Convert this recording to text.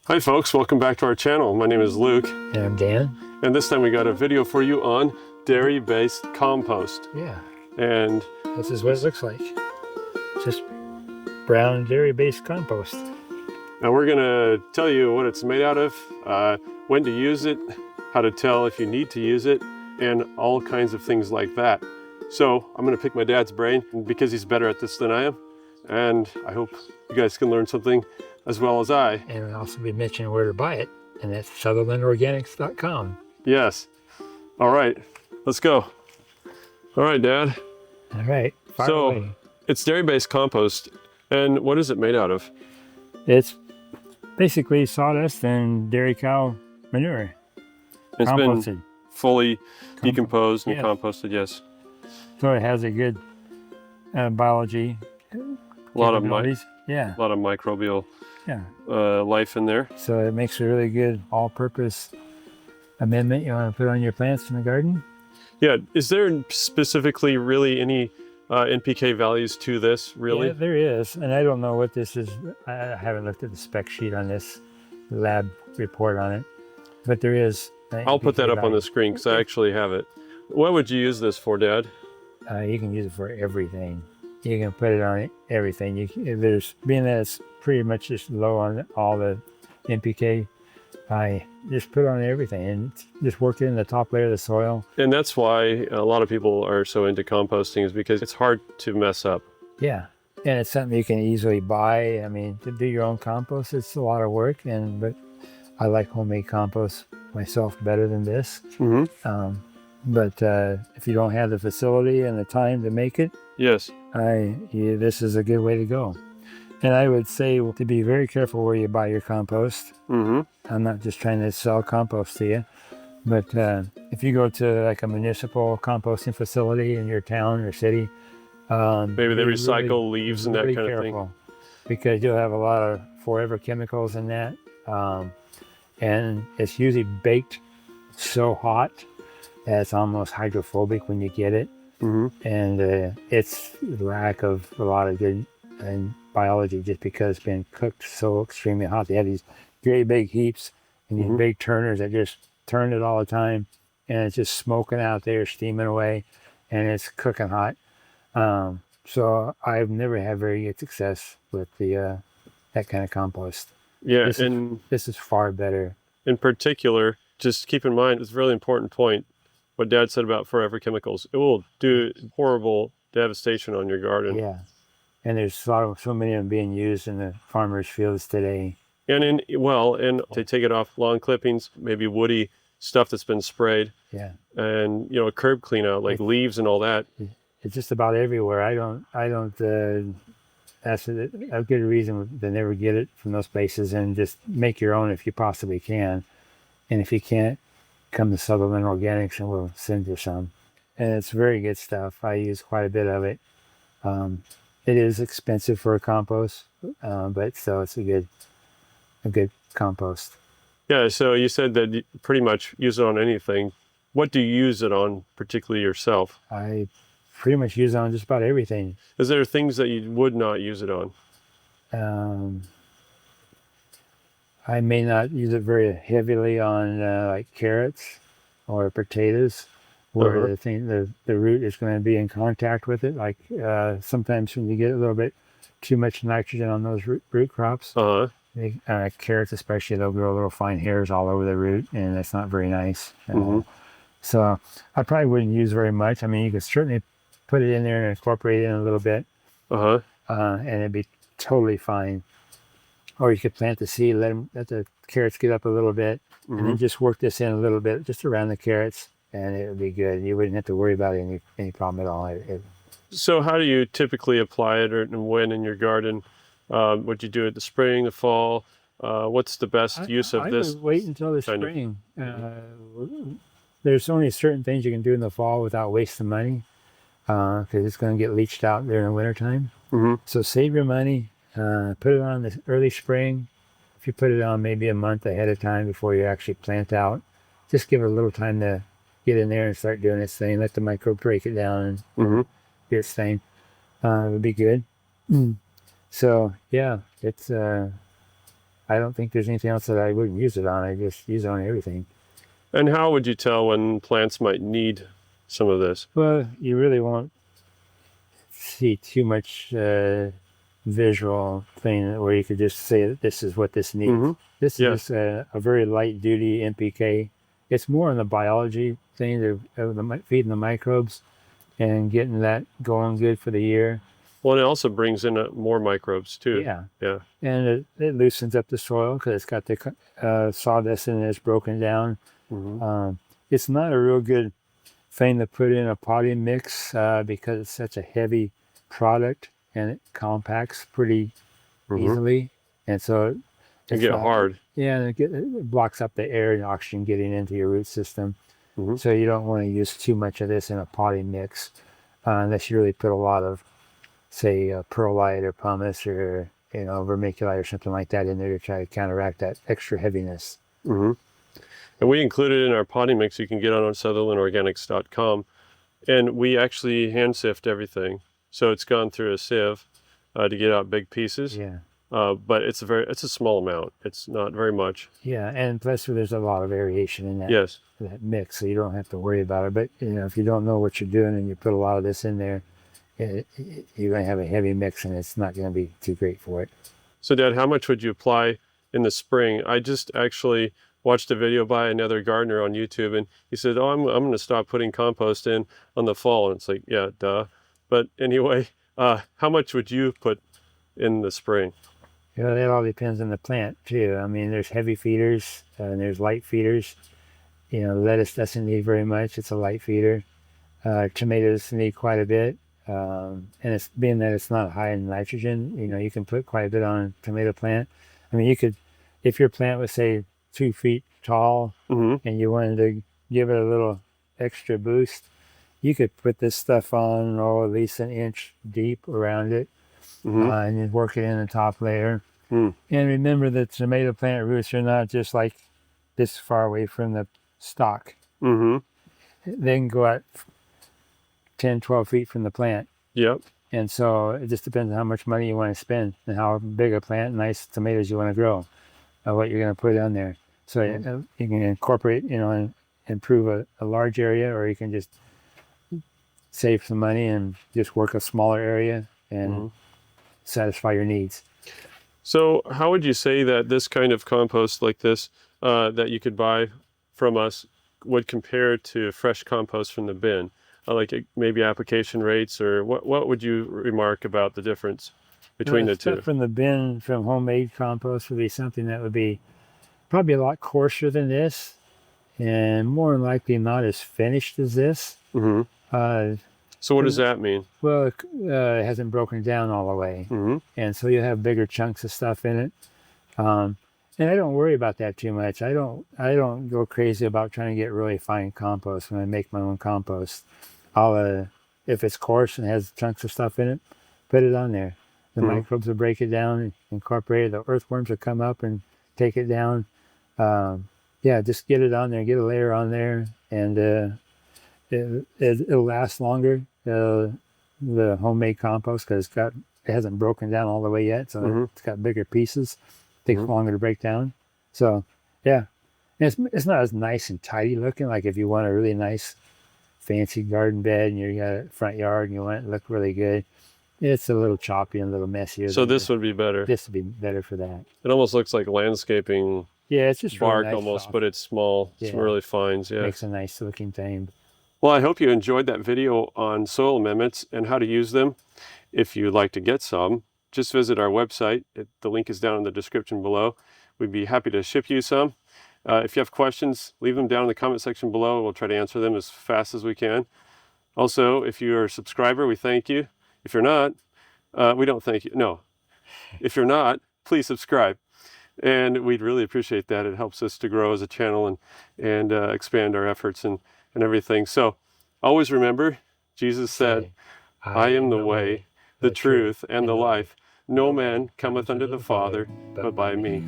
Hi folks, welcome back to our channel. My name is Luke. And I'm Dan. And this time we got a video for you on dairy-based compost. Yeah. And this is what it looks like. Just brown dairy-based compost. now we're gonna tell you what it's made out of, when to use it, how to tell if you need to use it, and all kinds of things like that. So I'm gonna pick my dad's brain because he's better at this than I am. And I hope you guys can learn something as well as I. And we'll also be mentioning where to buy it, and that's SutherlandOrganics.com. Yes. All right, let's go. All right, Dad. All right, fire so away. It's dairy-based compost. And what is it made out of? It's basically sawdust and dairy cow manure. It's composted. Been fully decomposed and yeah. composted, yes. So it has a good biology. A lot of microbial life in there. So it makes a really good all-purpose amendment you want to put on your plants in the garden. Yeah, is there specifically really any NPK values to this, really? Yeah, there is, and I don't know what this is. I haven't looked at the spec sheet on this, lab report on it, but there is. I'll put that up on the screen because I actually have it. What would you use this for, Dad? You can use it for everything. You can put it on everything. Being that it's pretty much just low on all the NPK, I just put it on everything and just work it in the top layer of the soil. And that's why a lot of people are so into composting, is because it's hard to mess up. Yeah, and it's something you can easily buy. I mean, to do your own compost, it's a lot of work, but I like homemade compost myself better than this. Mm-hmm. But if you don't have the facility and the time to make it, yes, this is a good way to go. And I would say to be very careful where you buy your compost. Mm-hmm. I'm not just trying to sell compost to you, but if you go to like a municipal composting facility in your town or city, maybe they recycle leaves and that kind of thing. Because you'll have a lot of forever chemicals in that, and it's usually baked so hot that it's almost hydrophobic when you get it. Mm-hmm. And it's lack of a lot of good biology just because it's been cooked so extremely hot. They have these great big heaps and these big turners that just turn it all the time, and it's just smoking out there, steaming away, and it's cooking hot. So I've never had very good success with the that kind of compost. Yeah, this is far better. In particular, just keep in mind, it's a really important point, what Dad said about forever chemicals. It will do horrible devastation on your garden. Yeah, and there's so many of them being used in the farmers' fields today. And they take it off lawn clippings, maybe woody stuff that's been sprayed. Yeah. And curb clean out, like leaves and all that. It's just about everywhere. I don't. That's a good reason to never get it from those places, and just make your own if you possibly can. And if you can't, come to Sutherland Organics and we'll send you some. And it's very good stuff. I use quite a bit of it. It is expensive for a compost, but still it's a good compost. Yeah, so you said that you pretty much use it on anything. What do you use it on, particularly yourself? I pretty much use it on just about everything. Is there things that you would not use it on? I may not use it very heavily on like carrots or potatoes, where the root is going to be in contact with it. Like sometimes when you get a little bit too much nitrogen on those root crops, carrots especially, they'll grow little fine hairs all over the root, and that's not very nice. So I probably wouldn't use very much. I mean, you could certainly put it in there and incorporate it in a little bit, and it'd be totally fine. Or you could plant the seed, let the carrots get up a little bit, and then just work this in a little bit, just around the carrots, and it would be good. You wouldn't have to worry about any problem at all. So how do you typically apply it, and when in your garden? Would you do it the spring, the fall? What's the best use of this? I would wait until the spring. There's only certain things you can do in the fall without wasting money, because it's going to get leached out during the wintertime. So save your money. Put it on the early spring. If you put it on maybe a month ahead of time before you actually plant out, just give it a little time to get in there and start doing its thing. Let the microbe break it down and do its thing. It would be good. So yeah, it's I don't think there's anything else that I wouldn't use it on. I just use it on everything. And how would you tell when plants might need some of this? Well, you really won't see too much visual thing where you could just say that this is what this needs. Mm-hmm. This Yeah. is a very light duty NPK. It's more in the biology thing of feeding the microbes and getting that going good for the year. Well, and it also brings in more microbes too. Yeah. Yeah. And it loosens up the soil because it's got the sawdust in it. It's broken down. Mm-hmm. It's not a real good thing to put in a potting mix because it's such a heavy product and it compacts pretty easily, and so It get hard. Yeah, and it blocks up the air and oxygen getting into your root system. Mm-hmm. So you don't want to use too much of this in a potting mix unless you really put a lot of, say, perlite or pumice or vermiculite or something like that in there to try to counteract that extra heaviness. Mm-hmm. And we included in our potting mix you can get on SutherlandOrganics.com, and we actually hand sift everything. So it's gone through a sieve to get out big pieces. Yeah. But it's a small amount. It's not very much. Yeah, and plus there's a lot of variation in that. Yes. That mix, so you don't have to worry about it. But if you don't know what you're doing and you put a lot of this in there, you're going to have a heavy mix, and it's not going to be too great for it. So, Dad, how much would you apply in the spring? I just actually watched a video by another gardener on YouTube, and he said, "Oh, I'm going to stop putting compost in on the fall." And it's like, yeah, duh. But anyway, how much would you put in the spring? That all depends on the plant too. I mean, there's heavy feeders and there's light feeders. Lettuce doesn't need very much. It's a light feeder. Tomatoes need quite a bit. And it's being that it's not high in nitrogen, you can put quite a bit on a tomato plant. I mean, you could, if your plant was say 2 feet tall and you wanted to give it a little extra boost, you could put this stuff on, at least an inch deep around it, and then work it in the top layer. And remember that tomato plant roots are not just like this far away from the stalk. They can go out 10, 12 feet from the plant. Yep. And so it just depends on how much money you want to spend and how big a plant, nice tomatoes you want to grow, what you're going to put on there. So you can incorporate, and improve a large area, or you can just save some money and just work a smaller area and satisfy your needs. So how would you say that this kind of compost like this that you could buy from us would compare to fresh compost from the bin? Like maybe application rates, or what would you remark about the difference between the two? Stuff from the bin, from homemade compost, would be something that would be probably a lot coarser than this, and more than likely not as finished as this. So what does that mean? Well, it hasn't broken down all the way, and so you have bigger chunks of stuff in it. And I don't worry about that too much. I don't go crazy about trying to get really fine compost when I make my own compost. I'll if it's coarse and has chunks of stuff in it, put it on there. The microbes will break it down and incorporate it. The earthworms will come up and take it down. Just get it on there, get a layer on there, and it'll last longer. The homemade compost, because it hasn't broken down all the way yet, so it's got bigger pieces. Takes longer to break down. So yeah, and it's not as nice and tidy looking. Like if you want a really nice fancy garden bed and you got a front yard and you want it to look really good, it's a little choppy and a little messier. So this would be better. This would be better for that. It almost looks like landscaping. Yeah, it's just bark really nice, almost, soft. but it's small. It's really fine. Yeah, makes a nice looking thing. Well, I hope you enjoyed that video on soil amendments and how to use them. If you'd like to get some, just visit our website. The link is down in the description below. We'd be happy to ship you some. If you have questions, leave them down in the comment section below. We'll try to answer them as fast as we can. Also, if you're a subscriber, we thank you. If you're not, we don't thank you. No. If you're not, please subscribe. And we'd really appreciate that. It helps us to grow as a channel and expand our efforts and everything. So always remember, Jesus said, I am the way, the truth, and the life. No man cometh unto the Father but by me.